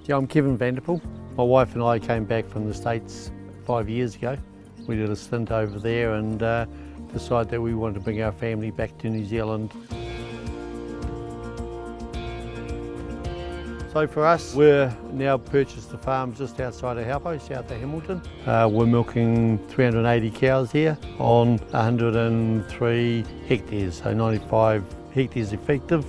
Yeah, I'm Kevin Vanderpool. My wife and I came back from the States 5 years ago. We did a stint over there and decided that we wanted to bring our family back to New Zealand. So for us, we're now purchased a farm just outside of Haupo, south of Hamilton. We're milking 380 cows here on 103 hectares, so 95 hectares effective.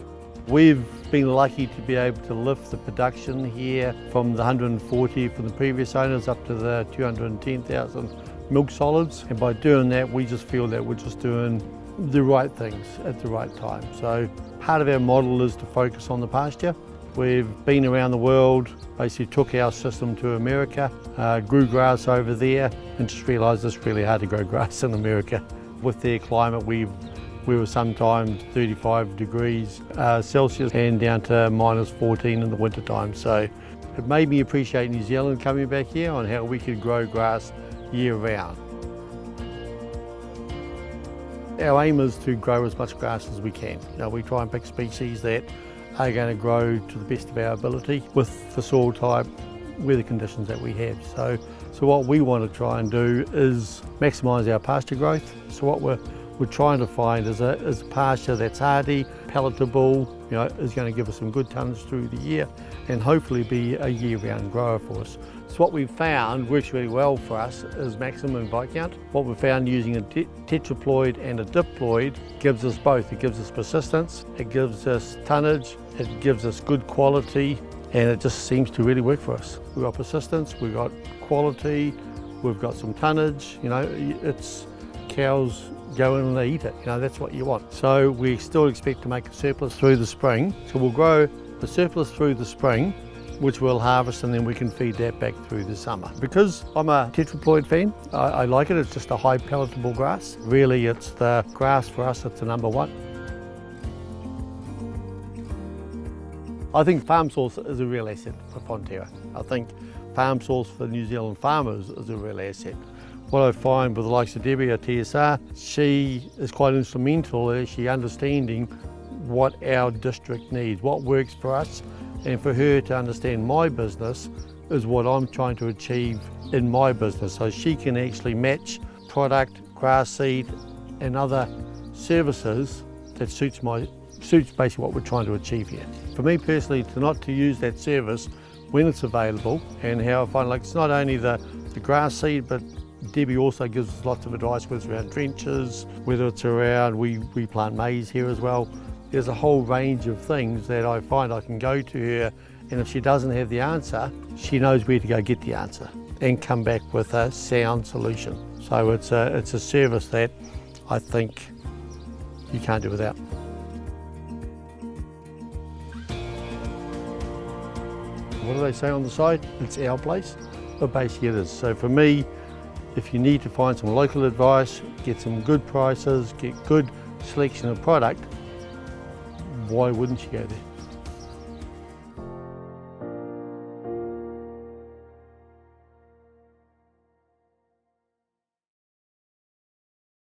We've been lucky to be able to lift the production here from the 140 from the previous owners up to the 210,000 milk solids. And by doing that, we just feel that we're just doing the right things at the right time. So part of our model is to focus on the pasture. We've been around the world, basically took our system to America, grew grass over there, and just realised it's really hard to grow grass in America. With their climate, we were sometimes 35 degrees Celsius and down to minus 14 in the winter time. So it made me appreciate New Zealand coming back here on how we could grow grass year round. Our aim is to grow as much grass as we can. We try and pick species that are going to grow to the best of our ability with the soil type, weather conditions that we have. So what we want to try and do is maximise our pasture growth. So what we're trying to find is a pasture that's hardy, palatable, is going to give us some good tonnage through the year and hopefully be a year-round grower for us. So what we've found works really well for us is maximum bite count. What we've found using a tetraploid and a diploid gives us both. It gives us persistence, it gives us tonnage, it gives us good quality, and it just seems to really work for us. We've got persistence, we've got quality, we've got some tonnage, it's cows go in and they eat it, that's what you want. So we still expect to make a surplus through the spring. So we'll grow the surplus through the spring, which we'll harvest, and then we can feed that back through the summer. Because I'm a tetraploid fan, I like it. It's just a high palatable grass. Really, it's the grass for us that's the number one. I think farm source is a real asset for Fonterra. I think farm source for New Zealand farmers is a real asset. What I find with the likes of Debbie at TSR, she is quite instrumental in actually understanding what our district needs, what works for us, and for her to understand my business is what I'm trying to achieve in my business. So she can actually match product, grass seed, and other services that suits basically what we're trying to achieve here. For me personally, to use that service when it's available, and how I find it's not only the grass seed, but Debbie also gives us lots of advice, whether it's around trenches, whether it's around, we plant maize here as well. There's a whole range of things that I find I can go to her, and if she doesn't have the answer, she knows where to go get the answer and come back with a sound solution. So it's a service that I think you can't do without. What do they say on the side? It's our place, but basically it is. So for me, if you need to find some local advice, get some good prices, get good selection of product, why wouldn't you go there?